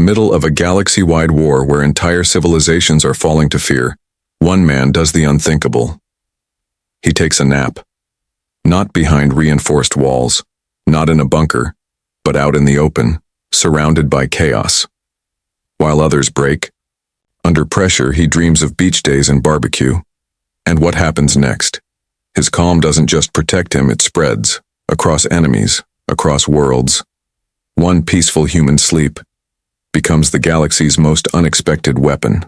middle of a galaxy-wide war where entire civilizations are falling to fear, one man does the unthinkable. He takes a nap. Not behind reinforced walls, not in a bunker, but out in the open, surrounded by chaos. While others break, under pressure he dreams of beach days and barbecue. And what happens next? His calm doesn't just protect him, it spreads, across enemies, across worlds. One peaceful human sleep becomes the galaxy's most unexpected weapon.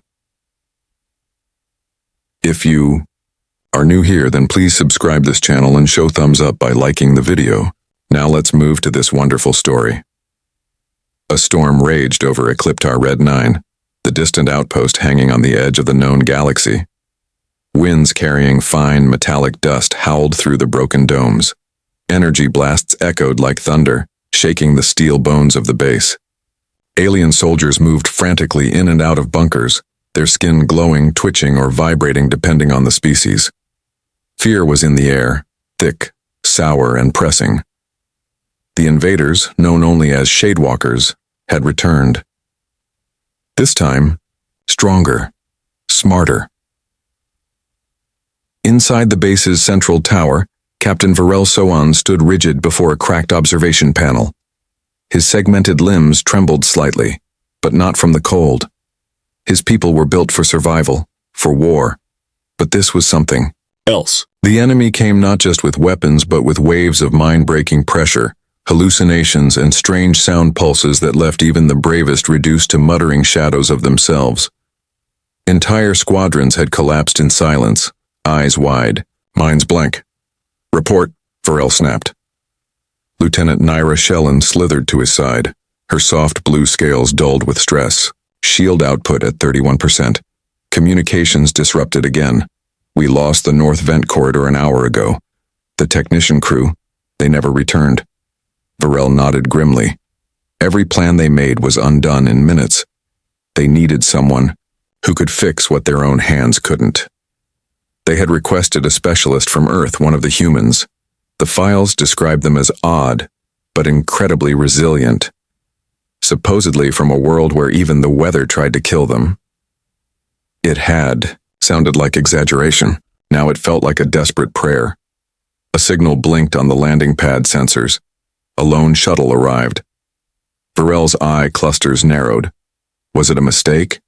If you are new here, then please subscribe this channel and show thumbs up by liking the video. Now let's move to this wonderful story. A storm raged over Ecliptar Red 9, the distant outpost hanging on the edge of the known galaxy. Winds carrying fine metallic dust howled through the broken domes. Energy blasts echoed like thunder, shaking the steel bones of the base. Alien soldiers moved frantically in and out of bunkers, their skin glowing, twitching, or vibrating depending on the species. Fear was in the air, thick, sour, and pressing. The invaders, known only as Shadewalkers, had returned. This time, stronger, smarter. Inside the base's central tower, Captain Varel Sohan stood rigid before a cracked observation panel. His segmented limbs trembled slightly, but not from the cold. His people were built for survival, for war. But this was something else. The enemy came not just with weapons, but with waves of mind-breaking pressure, hallucinations, and strange sound pulses that left even the bravest reduced to muttering shadows of themselves. Entire squadrons had collapsed in silence, eyes wide, minds blank. "Report," Varel snapped. Lieutenant Naira Shellen slithered to his side, her soft blue scales dulled with stress. Shield output at 31%. Communications disrupted again. "We lost the north vent corridor an hour ago. The technician crew, they never returned." Varel nodded grimly. Every plan they made was undone in minutes. They needed someone who could fix what their own hands couldn't. They had requested a specialist from Earth, one of the humans. The files described them as odd, but incredibly resilient. Supposedly from a world where even the weather tried to kill them. It had sounded like exaggeration. Now it felt like a desperate prayer. A signal blinked on the landing pad sensors. A lone shuttle arrived. Varel's eye clusters narrowed. Was it a mistake?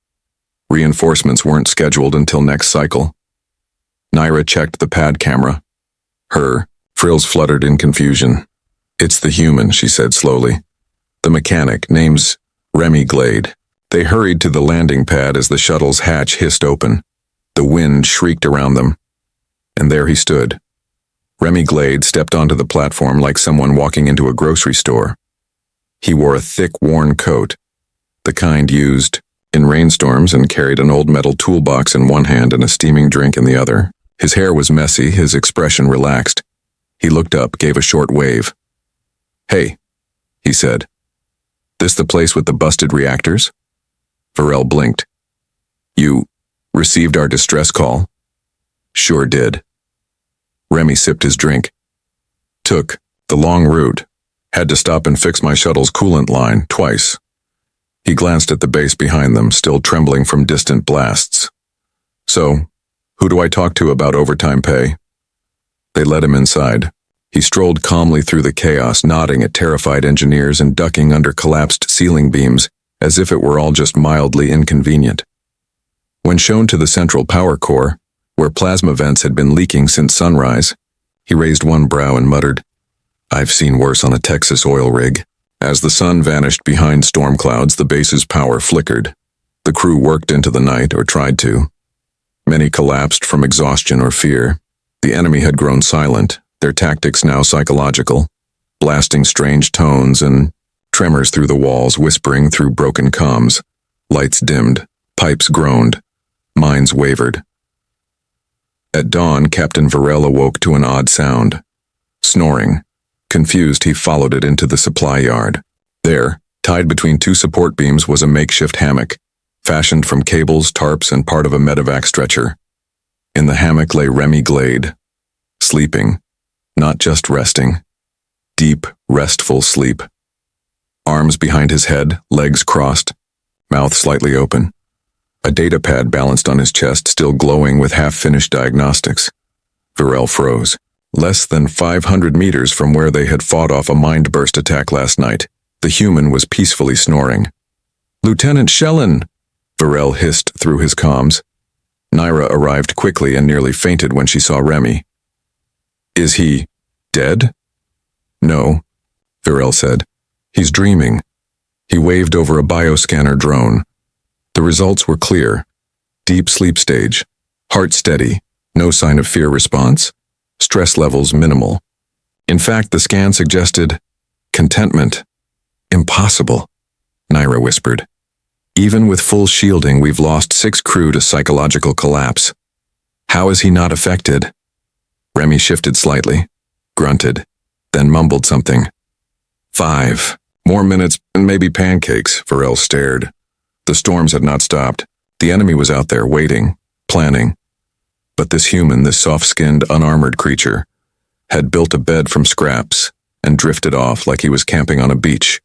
Reinforcements weren't scheduled until next cycle. Naira checked the pad camera. Her frills fluttered in confusion. "It's the human," she said slowly. "The mechanic, name's Remy Glade." They hurried to the landing pad as the shuttle's hatch hissed open. The wind shrieked around them. And there he stood. Remy Glade stepped onto the platform like someone walking into a grocery store. He wore a thick, worn coat, the kind used in rainstorms, and carried an old metal toolbox in one hand and a steaming drink in the other. His hair was messy, his expression relaxed. He looked up, gave a short wave. "Hey," he said. "This the place with the busted reactors?" Varel blinked. "You received our distress call?" "Sure did." Remy sipped his drink. "Took the long route. Had to stop and fix my shuttle's coolant line twice." He glanced at the base behind them, still trembling from distant blasts. "So, who do I talk to about overtime pay?" They led him inside. He strolled calmly through the chaos, nodding at terrified engineers and ducking under collapsed ceiling beams, as if it were all just mildly inconvenient. When shown to the central power core, where plasma vents had been leaking since sunrise, he raised one brow and muttered, "I've seen worse on a Texas oil rig." As the sun vanished behind storm clouds, the base's power flickered. The crew worked into the night, or tried to. Many collapsed from exhaustion or fear. The enemy had grown silent, their tactics now psychological, blasting strange tones and tremors through the walls, whispering through broken comms. Lights dimmed, pipes groaned, minds wavered. At dawn, Captain Varel awoke to an odd sound. Snoring. Confused, he followed it into the supply yard. There, tied between two support beams, was a makeshift hammock, fashioned from cables, tarps, and part of a medevac stretcher. In the hammock lay Remy Glade, sleeping, not just resting. Deep, restful sleep. Arms behind his head, legs crossed, mouth slightly open. A data pad balanced on his chest, still glowing with half-finished diagnostics. Varel froze. Less than 500 meters from where they had fought off a mind-burst attack last night, the human was peacefully snoring. "Lieutenant Shellen!" Varel hissed through his comms. Naira arrived quickly and nearly fainted when she saw Remy. "Is he dead?" "No," Varel said. "He's dreaming." He waved over a bioscanner drone. The results were clear. Deep sleep stage. Heart steady. No sign of fear response. Stress levels minimal. In fact, the scan suggested contentment. "Impossible," Naira whispered. "Even with full shielding, we've lost 6 crew to psychological collapse. How is he not affected?" Remy shifted slightly, grunted, then mumbled something. 5 more minutes and maybe pancakes," Varel stared. The storms had not stopped. The enemy was out there waiting, planning. But this human, this soft-skinned, unarmored creature, had built a bed from scraps and drifted off like he was camping on a beach.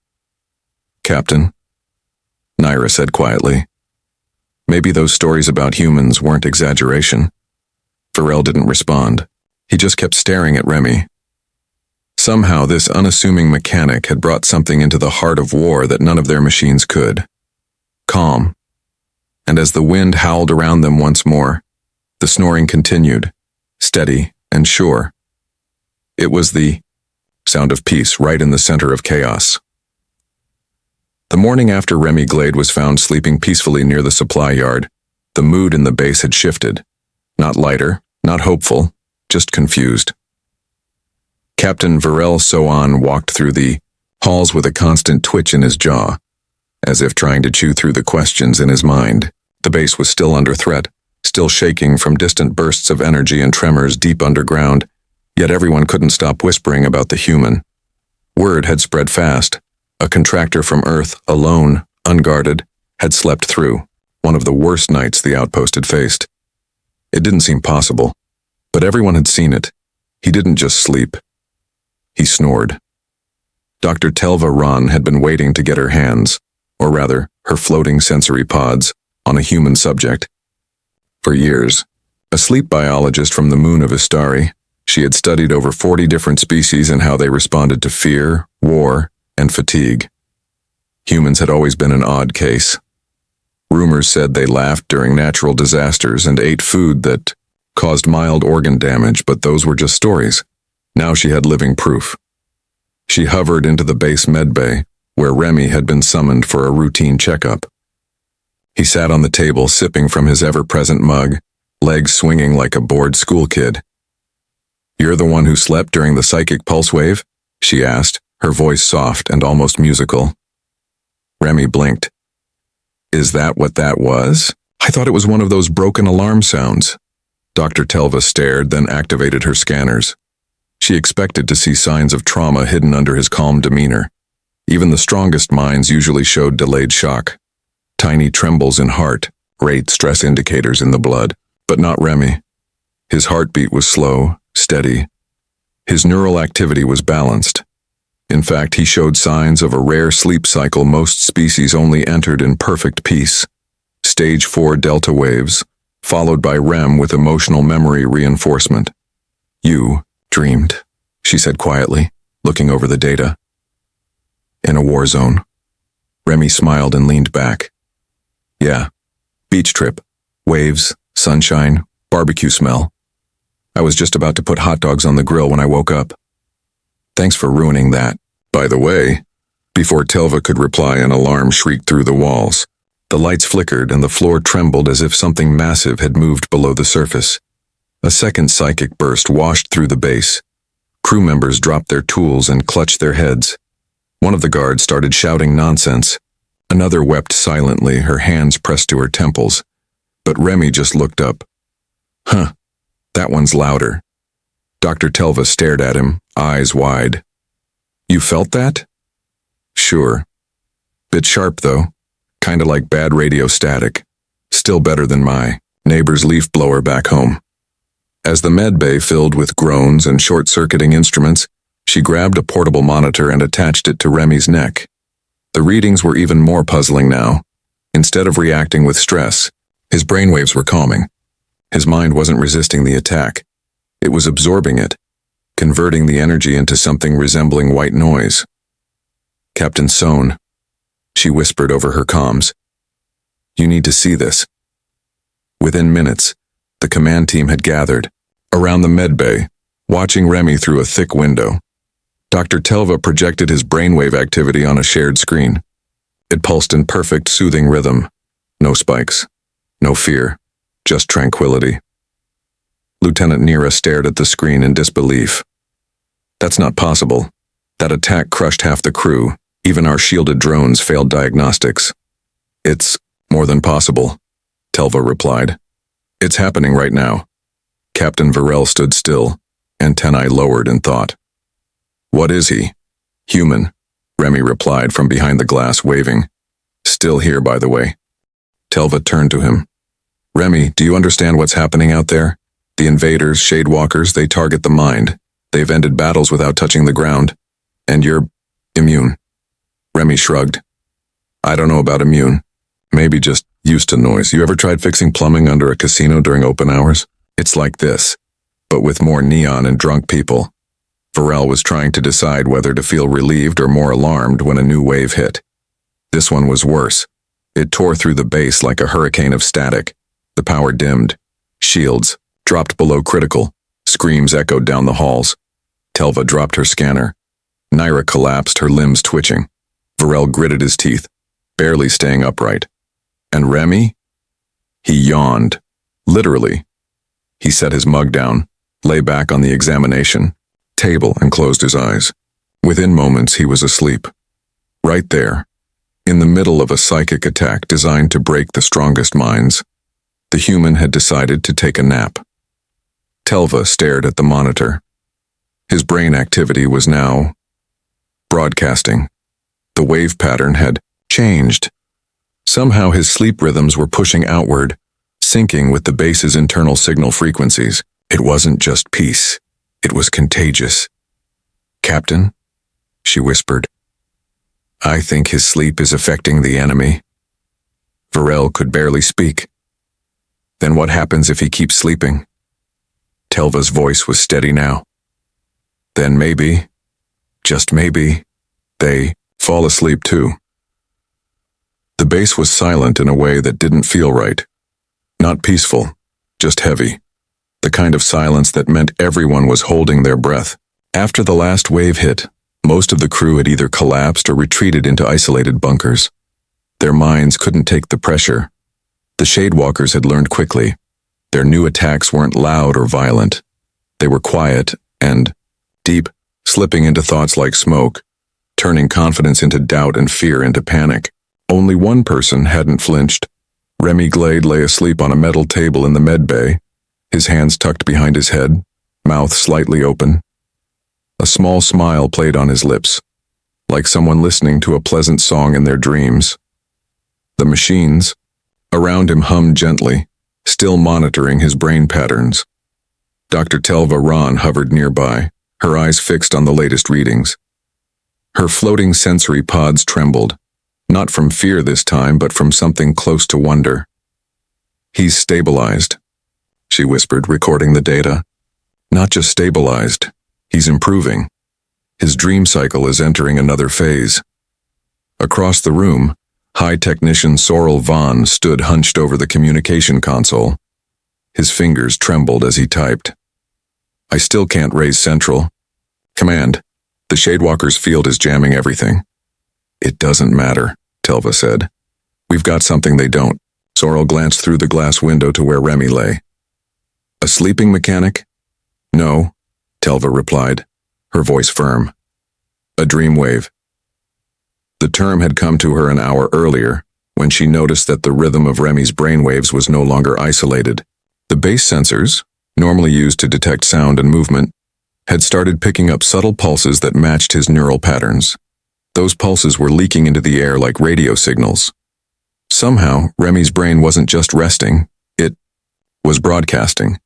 "Captain," Naira said quietly. Maybe those stories about humans weren't exaggeration. Varel didn't respond. He just kept staring at Remy. Somehow this unassuming mechanic had brought something into the heart of war that none of their machines could. Calm. And as the wind howled around them once more, the snoring continued, steady and sure. It was the sound of peace right in the center of chaos. The morning after Remy Glade was found sleeping peacefully near the supply yard, the mood in the base had shifted. Not lighter, not hopeful, just confused. Captain Varel Soan walked through the halls with a constant twitch in his jaw, as if trying to chew through the questions in his mind. The base was still under threat, still shaking from distant bursts of energy and tremors deep underground, yet everyone couldn't stop whispering about the human. Word had spread fast. A contractor from Earth, alone, unguarded, had slept through, one of the worst nights the outpost had faced. It didn't seem possible, but everyone had seen it. He didn't just sleep. He snored. Dr. Telva Ron had been waiting to get her hands, or rather, her floating sensory pods, on a human subject. For years, a sleep biologist from the moon of Istari, she had studied over 40 different species and how they responded to fear, war, and fatigue. Humans had always been an odd case. Rumors said they laughed during natural disasters and ate food that caused mild organ damage, but those were just stories. Now she had living proof. She hovered into the base medbay, where Remy had been summoned for a routine checkup. He sat on the table, sipping from his ever-present mug, legs swinging like a bored school kid. "You're the one who slept during the psychic pulse wave?" she asked, her voice soft and almost musical. Remy blinked. "Is that what that was? I thought it was one of those broken alarm sounds." Dr. Telva stared, then activated her scanners. She expected to see signs of trauma hidden under his calm demeanor. Even the strongest minds usually showed delayed shock. Tiny trembles in heart, rate stress indicators in the blood, but not Remy. His heartbeat was slow, steady. His neural activity was balanced. In fact, he showed signs of a rare sleep cycle most species only entered in perfect peace. Stage 4 delta waves, followed by REM with emotional memory reinforcement. "You dreamed," she said quietly, looking over the data. "In a war zone." Remy smiled and leaned back. "Yeah, beach trip, waves, sunshine, barbecue smell. I was just about to put hot dogs on the grill when I woke up. Thanks for ruining that. By the way," before Telva could reply, an alarm shrieked through the walls. The lights flickered and the floor trembled as if something massive had moved below the surface. A second psychic burst washed through the base. Crew members dropped their tools and clutched their heads. One of the guards started shouting nonsense. Another wept silently, her hands pressed to her temples. But Remy just looked up. "Huh, that one's louder." Dr. Telva stared at him, eyes wide. "You felt that?" "Sure. Bit sharp, though. Kinda like bad radio static. Still better than my neighbor's leaf blower back home." As the med bay filled with groans and short-circuiting instruments, she grabbed a portable monitor and attached it to Remy's neck. The readings were even more puzzling now. Instead of reacting with stress, his brainwaves were calming. His mind wasn't resisting the attack. It was absorbing it, converting the energy into something resembling white noise. "Captain Sohn," she whispered over her comms. "You need to see this." Within minutes, the command team had gathered around the medbay, watching Remy through a thick window. Dr. Telva projected his brainwave activity on a shared screen. It pulsed in perfect, soothing rhythm. No spikes, no fear, just tranquility. Lieutenant Nira stared at the screen in disbelief. "That's not possible. That attack crushed half the crew. Even our shielded drones failed diagnostics." "It's more than possible," Telva replied. "It's happening right now." Captain Varel stood still, antennae lowered in thought. "What is he?" "Human," Remy replied from behind the glass, waving. "Still here, by the way." Telva turned to him. "Remy, do you understand what's happening out there? The invaders, shadewalkers, they target the mind. They've ended battles without touching the ground. And you're immune." Remy shrugged. "I don't know about immune. Maybe just used to noise. You ever tried fixing plumbing under a casino during open hours? It's like this, but with more neon and drunk people." Varel was trying to decide whether to feel relieved or more alarmed when a new wave hit. This one was worse. It tore through the base like a hurricane of static. The power dimmed. Shields dropped below critical. Screams echoed down the halls. Telva dropped her scanner. Nira collapsed, her limbs twitching. Varel gritted his teeth, barely staying upright. "And Remy?" He yawned. Literally. He set his mug down, lay back on the examination table, and closed his eyes. Within moments, he was asleep. Right there, in the middle of a psychic attack designed to break the strongest minds, the human had decided to take a nap. Telva stared at the monitor. His brain activity was now broadcasting. The wave pattern had changed. Somehow his sleep rhythms were pushing outward, syncing with the base's internal signal frequencies. It wasn't just peace. It was contagious. "Captain," she whispered, "I think his sleep is affecting the enemy." Varel could barely speak. "Then what happens if he keeps sleeping?" Telva's voice was steady now. "Then maybe, just maybe, they fall asleep too." The base was silent in a way that didn't feel right. Not peaceful, just heavy. The kind of silence that meant everyone was holding their breath. After the last wave hit, most of the crew had either collapsed or retreated into isolated bunkers. Their minds couldn't take the pressure. The Shadewalkers had learned quickly. Their new attacks weren't loud or violent. They were quiet and deep, slipping into thoughts like smoke, turning confidence into doubt and fear into panic. Only one person hadn't flinched. Remy Glade lay asleep on a metal table in the med bay, his hands tucked behind his head, mouth slightly open. A small smile played on his lips, like someone listening to a pleasant song in their dreams. The machines around him hummed gently, still monitoring his brain patterns. Dr. Telva Ron hovered nearby, her eyes fixed on the latest readings. Her floating sensory pods trembled, not from fear this time, but from something close to wonder. "He's stabilized," she whispered, recording the data. "Not just stabilized, he's improving. His dream cycle is entering another phase." Across the room, High Technician Sorrel Vaughn stood hunched over the communication console. His fingers trembled as he typed. "I still can't raise Central. Command, the Shadewalker's field is jamming everything." "It doesn't matter," Telva said. "We've got something they don't." Sorrel glanced through the glass window to where Remy lay. "A sleeping mechanic?" "No," Telva replied, her voice firm. "A dreamwave." The term had come to her an hour earlier, when she noticed that the rhythm of Remy's brainwaves was no longer isolated. The base sensors, normally used to detect sound and movement, had started picking up subtle pulses that matched his neural patterns. Those pulses were leaking into the air like radio signals. Somehow, Remy's brain wasn't just resting, it was broadcasting.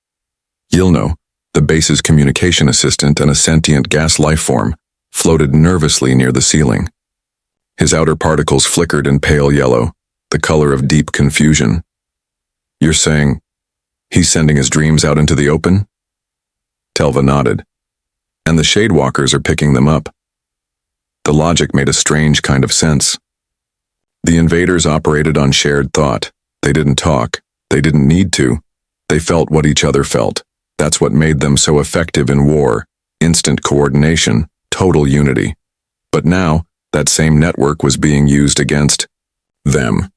Yilno, the base's communication assistant and a sentient gas lifeform, floated nervously near the ceiling. His outer particles flickered in pale yellow, the color of deep confusion. You're saying he's sending his dreams out into the open? Telva nodded. And the Shadewalkers are picking them up. The logic made a strange kind of sense. The invaders operated on shared thought. They didn't talk. They didn't need to. They felt what each other felt. That's what made them so effective in war. Instant coordination, total unity. But now, that same network was being used against them.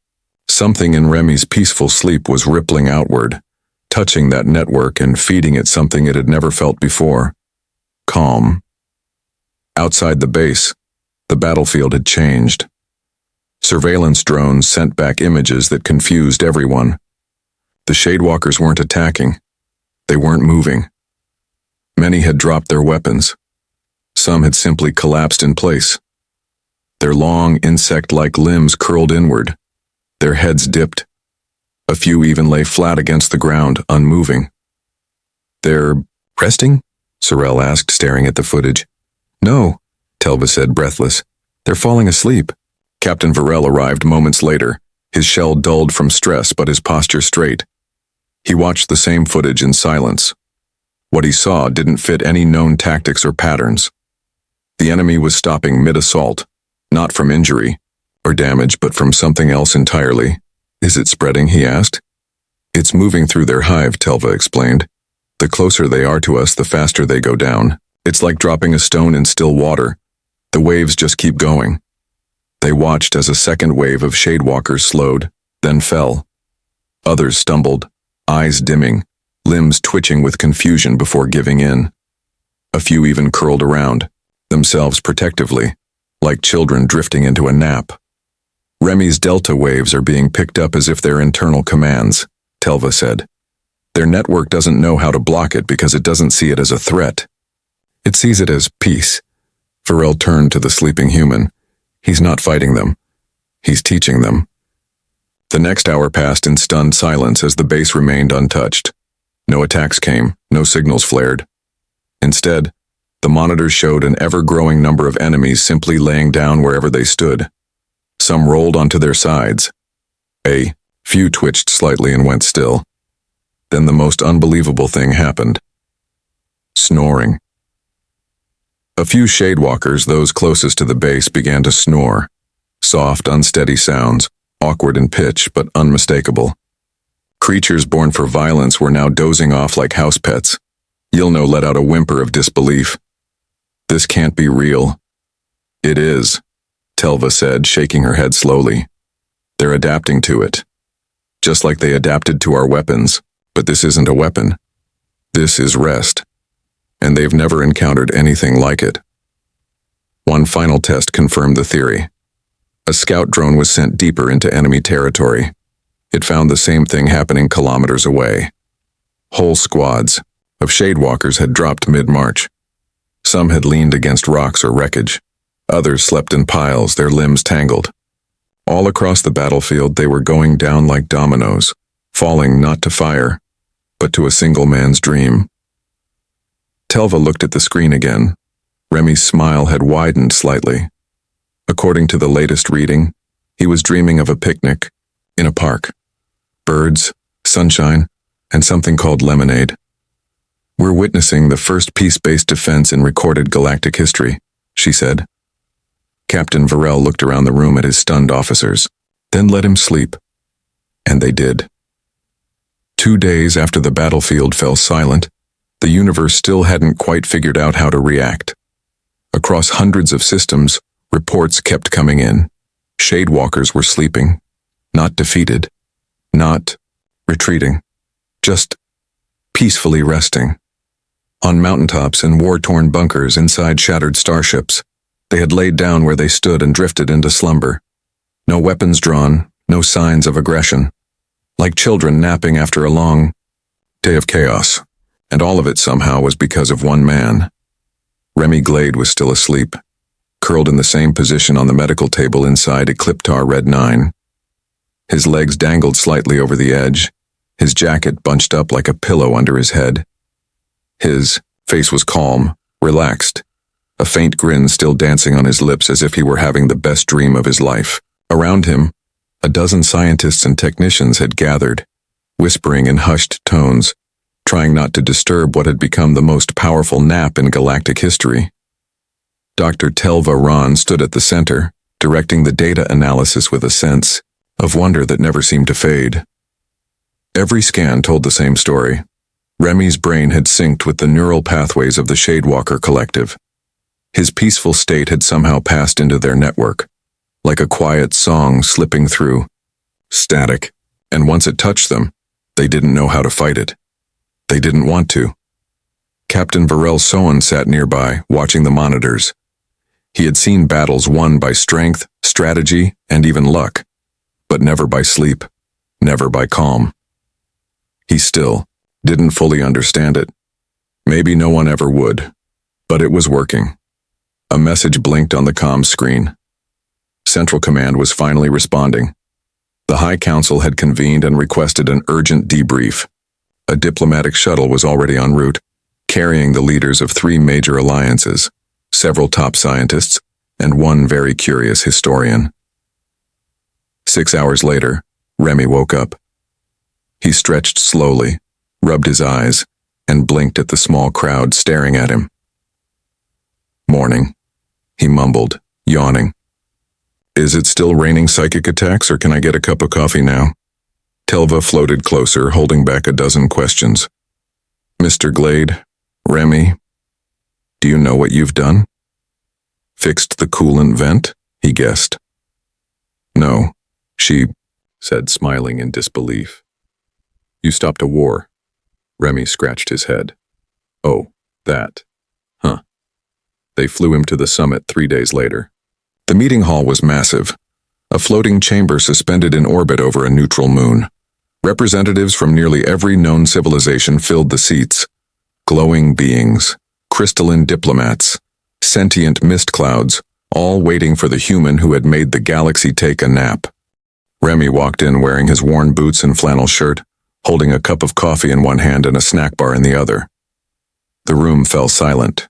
Something in Remy's peaceful sleep was rippling outward, touching that network and feeding it something it had never felt before. Calm. Outside the base, the battlefield had changed. Surveillance drones sent back images that confused everyone. The Shadewalkers weren't attacking. They weren't moving. Many had dropped their weapons. Some had simply collapsed in place. Their long, insect-like limbs curled inward. Their heads dipped. A few even lay flat against the ground, unmoving. "They're resting?" Sorel asked, staring at the footage. "No," Telva said, breathless. "They're falling asleep." Captain Varel arrived moments later, his shell dulled from stress but his posture straight. He watched the same footage in silence. What he saw didn't fit any known tactics or patterns. The enemy was stopping mid-assault, not from injury or damage, but from something else entirely. "Is it spreading?" he asked. "It's moving through their hive," Telva explained. "The closer they are to us, the faster they go down. It's like dropping a stone in still water. The waves just keep going." They watched as a second wave of Shadewalkers slowed, then fell. Others stumbled, eyes dimming, limbs twitching with confusion before giving in. A few even curled around, themselves protectively, like children drifting into a nap. "Remy's delta waves are being picked up as if they're internal commands," Telva said. "Their network doesn't know how to block it because it doesn't see it as a threat. It sees it as peace." Varel turned to the sleeping human. "He's not fighting them. He's teaching them." The next hour passed in stunned silence as the base remained untouched. No attacks came, no signals flared. Instead, the monitors showed an ever-growing number of enemies simply laying down wherever they stood. Some rolled onto their sides. A few twitched slightly and went still. Then the most unbelievable thing happened. Snoring. A few Shadewalkers, those closest to the base, began to snore. Soft, unsteady sounds, awkward in pitch but unmistakable. Creatures born for violence were now dozing off like house pets. Yilno let out a whimper of disbelief. "This can't be real." "It is," Telva said, shaking her head slowly. "They're adapting to it. Just like they adapted to our weapons, but this isn't a weapon. This is rest. And they've never encountered anything like it." One final test confirmed the theory. A scout drone was sent deeper into enemy territory. It found the same thing happening kilometers away. Whole squads of Shadewalkers had dropped mid-march. Some had leaned against rocks or wreckage. Others slept in piles, their limbs tangled. All across the battlefield they were going down like dominoes, falling not to fire, but to a single man's dream. Telva looked at the screen again. Remy's smile had widened slightly. According to the latest reading, he was dreaming of a picnic in a park. Birds, sunshine, and something called lemonade. "We're witnessing the first peace-based defense in recorded galactic history," she said. Captain Varel looked around the room at his stunned officers, then let him sleep. And they did. 2 days after the battlefield fell silent, the universe still hadn't quite figured out how to react. Across hundreds of systems, reports kept coming in. Shadewalkers were sleeping, not defeated, not retreating, just peacefully resting. On mountaintops and war-torn bunkers inside shattered starships, they had laid down where they stood and drifted into slumber. No weapons drawn, no signs of aggression. Like children napping after a long day of chaos. And all of it somehow was because of one man. Remy Glade was still asleep, curled in the same position on the medical table inside Ecliptar Red 9. His legs dangled slightly over the edge, his jacket bunched up like a pillow under his head. His face was calm, relaxed, a faint grin still dancing on his lips as if he were having the best dream of his life. Around him, A dozen scientists and technicians had gathered, whispering in hushed tones, trying not to disturb what had become the most powerful nap in galactic history. Dr. Telva Ron stood at the center, directing the data analysis with a sense of wonder that never seemed to fade. Every scan told the same story. Remy's brain had synced with the neural pathways of the Shadewalker Collective. His peaceful state had somehow passed into their network, like a quiet song slipping through. Static. And once it touched them, they didn't know how to fight it. They didn't want to. Captain Varel Sohan sat nearby, watching the monitors. He had seen battles won by strength, strategy, and even luck, but never by sleep, never by calm. He still didn't fully understand it. Maybe no one ever would, but it was working. A message blinked on the comm screen. Central Command was finally responding. The High Council had convened and requested an urgent debrief. A diplomatic shuttle was already en route, carrying the leaders of 3 major alliances, several top scientists, and one very curious historian. 6 hours later, Remy woke up. He stretched slowly, rubbed his eyes, and blinked at the small crowd staring at him. "Morning," he mumbled, yawning. "Is it still raining psychic attacks, or can I get a cup of coffee now?" Telva floated closer, holding back a dozen questions. "Mr. Glade, Remy, do you know what you've done?" "Fixed the coolant vent?" he guessed. "No," she said, smiling in disbelief. "You stopped a war." Remy scratched his head. "Oh, that. Huh." They flew him to the summit 3 days later. The meeting hall was massive, a floating chamber suspended in orbit over a neutral moon. Representatives from nearly every known civilization filled the seats. Glowing beings, crystalline diplomats, sentient mist clouds, all waiting for the human who had made the galaxy take a nap. Remy walked in wearing his worn boots and flannel shirt, holding a cup of coffee in one hand and a snack bar in the other. The room fell silent.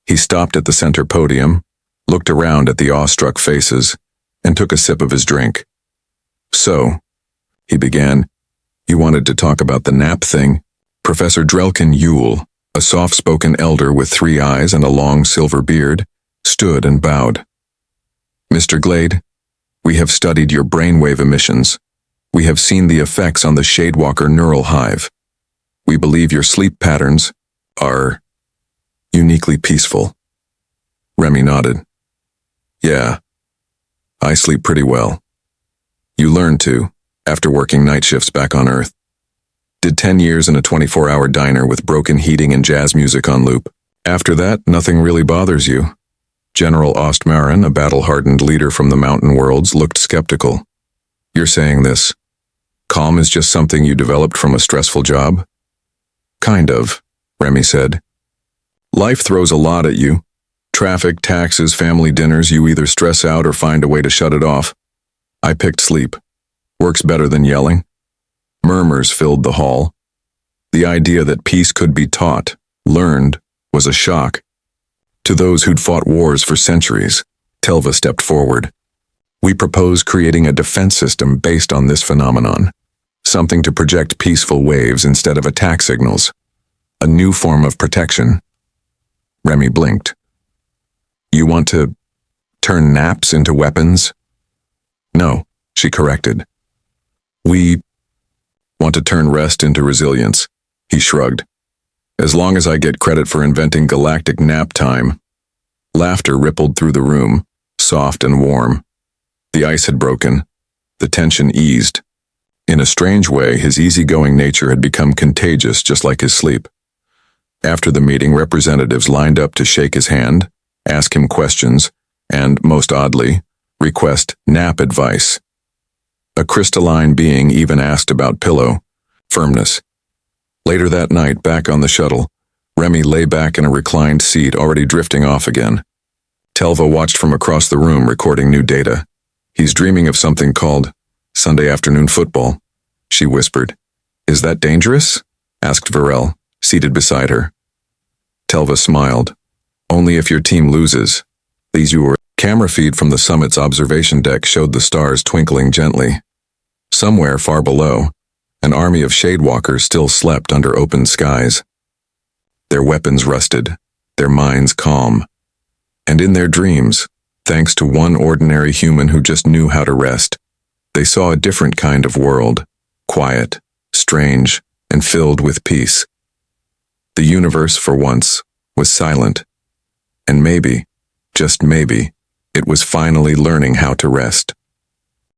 He stopped at the center podium, looked around at the awestruck faces, and took a sip of his drink. "So," he began, "you wanted to talk about the nap thing?" Professor Drelkin Yule, a soft-spoken elder with 3 eyes and a long silver beard, stood and bowed. "Mr. Glade, we have studied your brainwave emissions. We have seen the effects on the Shadewalker neural hive. We believe your sleep patterns are uniquely peaceful." Remy nodded. "Yeah, I sleep pretty well. You learn to, after working night shifts back on Earth. Did 10 years in a 24-hour diner with broken heating and jazz music on loop. After that, nothing really bothers you." General Ostmarin, a battle-hardened leader from the mountain worlds, looked skeptical. "You're saying this calm is just something you developed from a stressful job?" "Kind of," Remy said. "Life throws a lot at you. Traffic, taxes, family dinners, you either stress out or find a way to shut it off. I picked sleep. Works better than yelling." Murmurs filled the hall. The idea that peace could be taught, learned, was a shock. To those who'd fought wars for centuries, Telva stepped forward. "We propose creating a defense system based on this phenomenon. Something to project peaceful waves instead of attack signals. A new form of protection." Remy blinked. "You want to turn naps into weapons?" "No," she corrected. "We want to turn rest into resilience," he shrugged. "As long as I get credit for inventing galactic nap time." Laughter rippled through the room, soft and warm. The ice had broken. The tension eased. In a strange way, his easygoing nature had become contagious, just like his sleep. After the meeting, representatives lined up to shake his hand, ask him questions, and, most oddly, request nap advice. A crystalline being even asked about pillow firmness. Later that night, back on the shuttle, Remy lay back in a reclined seat, already drifting off again. Telva watched from across the room, recording new data. "He's dreaming of something called Sunday afternoon football," she whispered. "Is that dangerous?" asked Varel, seated beside her. Telva smiled. "Only if your team loses. These you were Camera feed from the summit's observation deck showed the stars twinkling gently. Somewhere far below, an army of shadewalkers still slept under open skies. Their weapons rusted, their minds calm. And in their dreams, thanks to one ordinary human who just knew how to rest, they saw a different kind of world, quiet, strange, and filled with peace. The universe, for once, was silent. And maybe, just maybe, it was finally learning how to rest.